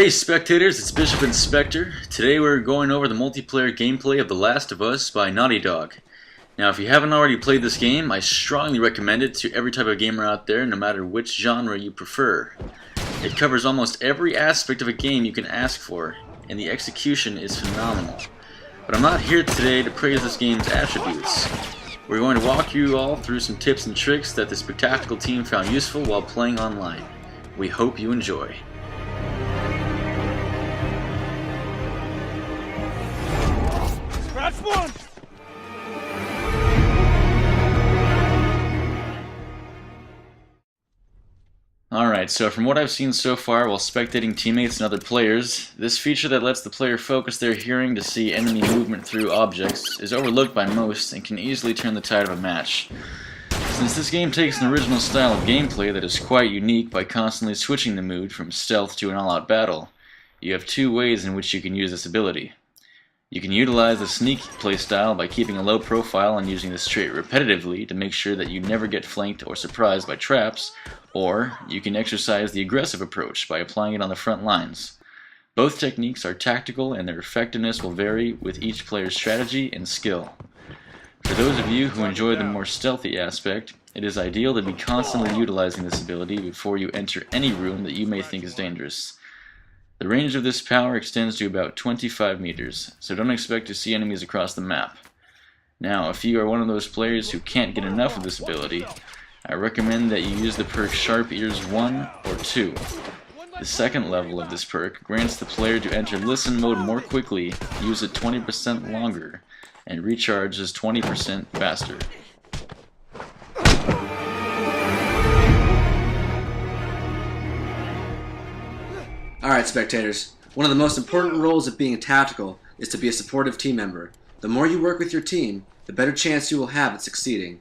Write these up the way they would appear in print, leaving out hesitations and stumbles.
Hey spectators, it's Bishop Inspector. Today we're going over the multiplayer gameplay of The Last of Us by Naughty Dog. Now if you haven't already played this game, I strongly recommend it to every type of gamer out there, no matter which genre you prefer. It covers almost every aspect of a game you can ask for, and the execution is phenomenal. But I'm not here today to praise this game's attributes. We're going to walk you all through some tips and tricks that the Spectacular team found useful while playing online. We hope you enjoy. Scratch one! Alright, so from what I've seen so far while spectating teammates and other players, this feature that lets the player focus their hearing to see enemy movement through objects is overlooked by most and can easily turn the tide of a match. Since this game takes an original style of gameplay that is quite unique by constantly switching the mood from stealth to an all-out battle, you have two ways in which you can use this ability. You can utilize the sneak playstyle by keeping a low profile and using this trait repetitively to make sure that you never get flanked or surprised by traps, or you can exercise the aggressive approach by applying it on the front lines. Both techniques are tactical and their effectiveness will vary with each player's strategy and skill. For those of you who enjoy the more stealthy aspect, it is ideal to be constantly utilizing this ability before you enter any room that you may think is dangerous. The range of this power extends to about 25 meters, so don't expect to see enemies across the map. Now, if you are one of those players who can't get enough of this ability, I recommend that you use the perk Sharp Ears 1 or 2. The second level of this perk grants the player to enter listen mode more quickly, use it 20% longer, and recharges 20% faster. Alright spectators, one of the most important roles of being a tactical is to be a supportive team member. The more you work with your team, the better chance you will have at succeeding.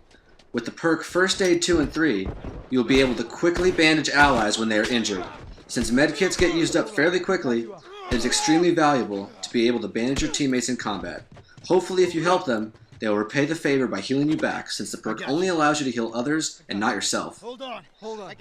With the perk First Aid 2 and 3, you will be able to quickly bandage allies when they are injured. Since medkits get used up fairly quickly, it is extremely valuable to be able to bandage your teammates in combat. Hopefully if you help them, they will repay the favor by healing you back, since the perk only allows you to heal others and not yourself. Hold on.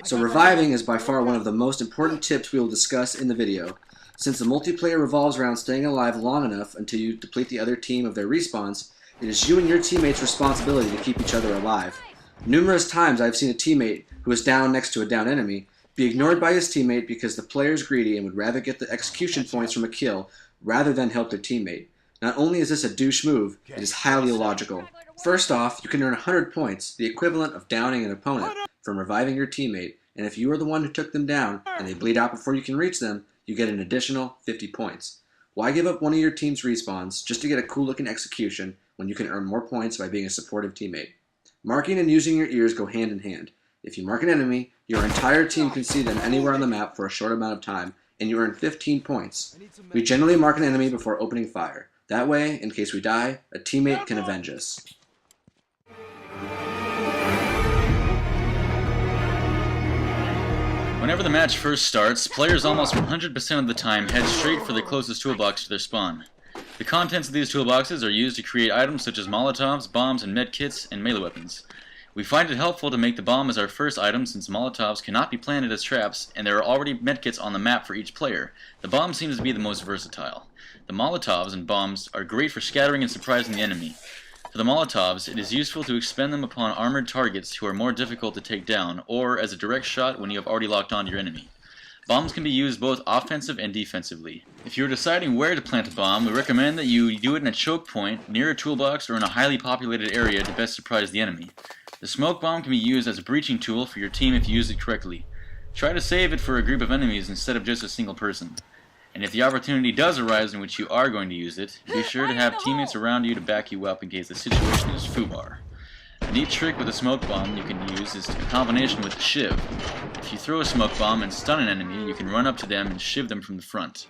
So reviving is by far one of the most important tips we will discuss in the video. Since the multiplayer revolves around staying alive long enough until you deplete the other team of their respawns, it is you and your teammates' responsibility to keep each other alive. Numerous times I have seen a teammate who is down next to a down enemy be ignored by his teammate because the player is greedy and would rather get the execution points from a kill rather than help their teammate. Not only is this a douche move, it is highly illogical. First off, you can earn 100 points, the equivalent of downing an opponent, from reviving your teammate, and if you are the one who took them down and they bleed out before you can reach them, you get an additional 50 points. Why give up one of your team's respawns just to get a cool looking execution when you can earn more points by being a supportive teammate? Marking and using your ears go hand in hand. If you mark an enemy, your entire team can see them anywhere on the map for a short amount of time, and you earn 15 points. We generally mark an enemy before opening fire. That way, in case we die, a teammate can avenge us. Whenever the match first starts, players almost 100% of the time head straight for the closest toolbox to their spawn. The contents of these toolboxes are used to create items such as Molotovs, bombs, and medkits, and melee weapons. We find it helpful to make the bomb as our first item since Molotovs cannot be planted as traps, and there are already medkits on the map for each player. The bomb seems to be the most versatile. The Molotovs and bombs are great for scattering and surprising the enemy. For the Molotovs, it is useful to expend them upon armored targets who are more difficult to take down, or as a direct shot when you have already locked onto your enemy. Bombs can be used both offensive and defensively. If you're deciding where to plant a bomb, we recommend that you do it in a choke point, near a toolbox, or in a highly populated area to best surprise the enemy. The smoke bomb can be used as a breaching tool for your team if you use it correctly. Try to save it for a group of enemies instead of just a single person. And if the opportunity does arise in which you are going to use it, be sure to have teammates around you to back you up in case the situation is foobar. A neat trick with a smoke bomb you can use is a combination with a shiv. If you throw a smoke bomb and stun an enemy, you can run up to them and shiv them from the front.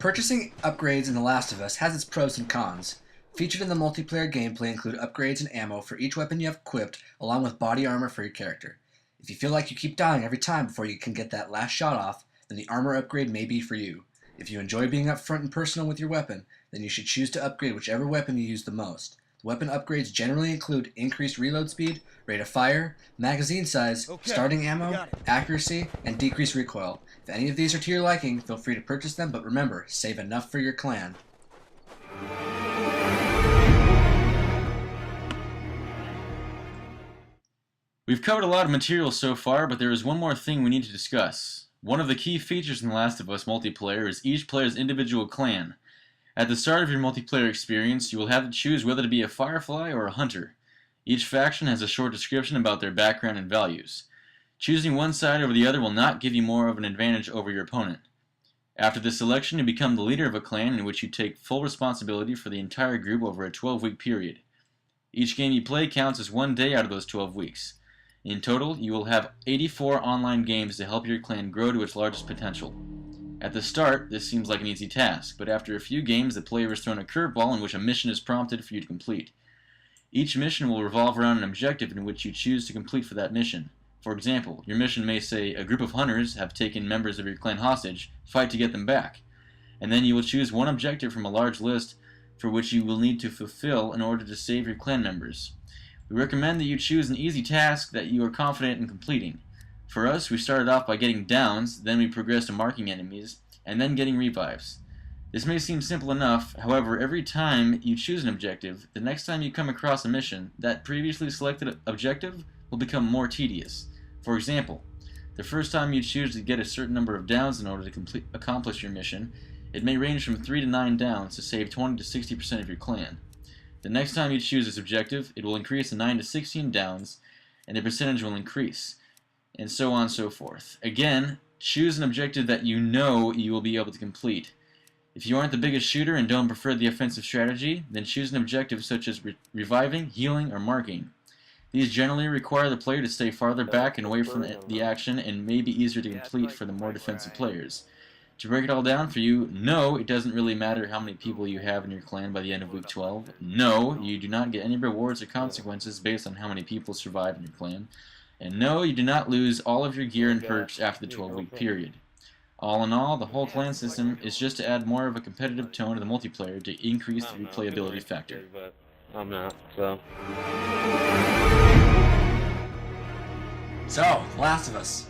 Purchasing upgrades in The Last of Us has its pros and cons. Featured in the multiplayer gameplay include upgrades and ammo for each weapon you have equipped, along with body armor for your character. If you feel like you keep dying every time before you can get that last shot off, then the armor upgrade may be for you. If you enjoy being upfront and personal with your weapon, then you should choose to upgrade whichever weapon you use the most. Weapon upgrades generally include increased reload speed, rate of fire, magazine size, Okay, starting we ammo, got it. accuracy, and decreased recoil. If any of these are to your liking, feel free to purchase them, but remember, save enough for your clan. We've covered a lot of material so far, but there is one more thing we need to discuss. One of the key features in The Last of Us multiplayer is each player's individual clan. At the start of your multiplayer experience, you will have to choose whether to be a Firefly or a Hunter. Each faction has a short description about their background and values. Choosing one side over the other will not give you more of an advantage over your opponent. After this selection, you become the leader of a clan in which you take full responsibility for the entire group over a 12-week period. Each game you play counts as one day out of those 12 weeks. In total, you will have 84 online games to help your clan grow to its largest potential. At the start, this seems like an easy task, but after a few games, the player is thrown a curveball in which a mission is prompted for you to complete. Each mission will revolve around an objective in which you choose to complete for that mission. For example, your mission may say, a group of hunters have taken members of your clan hostage, fight to get them back. And then you will choose one objective from a large list for which you will need to fulfill in order to save your clan members. We recommend that you choose an easy task that you are confident in completing. For us, we started off by getting downs, then we progressed to marking enemies, and then getting revives. This may seem simple enough, however, every time you choose an objective, the next time you come across a mission, that previously selected objective will become more tedious. For example, the first time you choose to get a certain number of downs in order to accomplish your mission, it may range from 3 to 9 downs to save 20 to 60% of your clan. The next time you choose this objective, it will increase to 9 to 16 downs, and the percentage will increase, and so on and so forth. Again, choose an objective that you know you will be able to complete. If you aren't the biggest shooter and don't prefer the offensive strategy, then choose an objective such as reviving, healing, or marking. These generally require the player to stay farther back and away from the action and may be easier to complete for the more defensive players. To break it all down for you, no, it doesn't really matter how many people you have in your clan by the end of week 12. No, you do not get any rewards or consequences based on how many people survive in your clan. And no, you do not lose all of your gear and perks after the 12-week period. All in all, the whole clan system is just to add more of a competitive tone to the multiplayer to increase the replayability factor. But I'm not, so. So, Last of Us.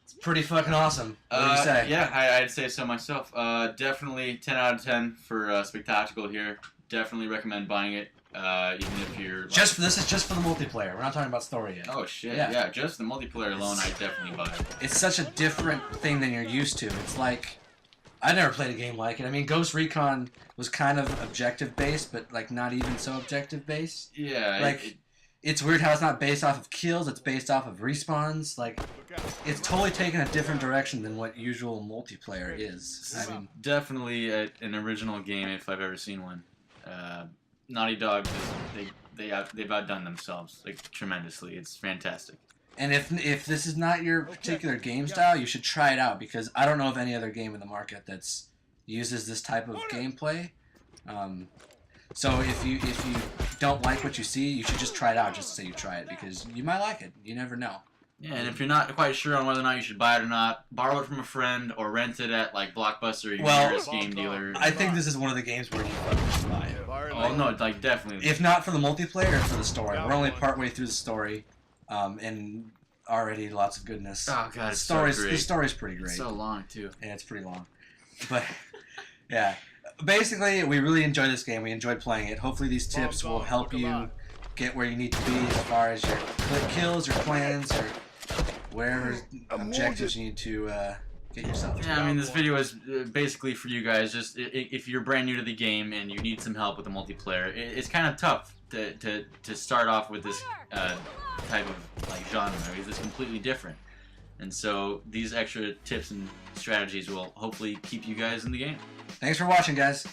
It's pretty fucking awesome. What do you say? Yeah, I'd say so myself. Definitely 10 out of 10 for Spectacular here. Definitely recommend buying it, even if you're... This is just for the multiplayer. We're not talking about story yet. Oh shit, Yeah. yeah, just the multiplayer alone, I'd definitely buy it. It's such a different thing than you're used to. It's like... I never played a game like it. I mean, Ghost Recon was kind of objective-based, but like not even so objective-based. Yeah, Like... It's weird how it's not based off of kills, it's based off of respawns. Like, it's totally taken a different direction than what usual multiplayer is. I mean, definitely an original game if I've ever seen one. Naughty Dog, they've outdone themselves like tremendously. It's fantastic. and if this is not your particular game style, you should try it out, because I don't know of any other game in the market that's uses this type of gameplay. So if you don't like what you see, you should just try it out just to say you try it, because you might like it. You never know. Yeah, and if you're not quite sure on whether or not you should buy it or not, borrow it from a friend or rent it at like Blockbuster or your nearest game dealer. I think this is one of the games where you fucking should buy it. Oh no, like definitely. If not for the multiplayer, for the story. We're only partway through the story, and already lots of goodness. Oh god, it's The so great. the story's pretty great. It's so long too. Yeah, it's pretty long. But yeah, basically, we really enjoyed this game. We enjoyed playing it. Hopefully, these tips will help you get where you need to be as far as your kills, your plans, or wherever objectives you need to get yourself to. Yeah, I mean, this video is basically for you guys. Just if you're brand new to the game and you need some help with the multiplayer, it's kind of tough to start off with this type of like genre, because it's completely different. And so these extra tips and strategies will hopefully keep you guys in the game. Thanks for watching, guys.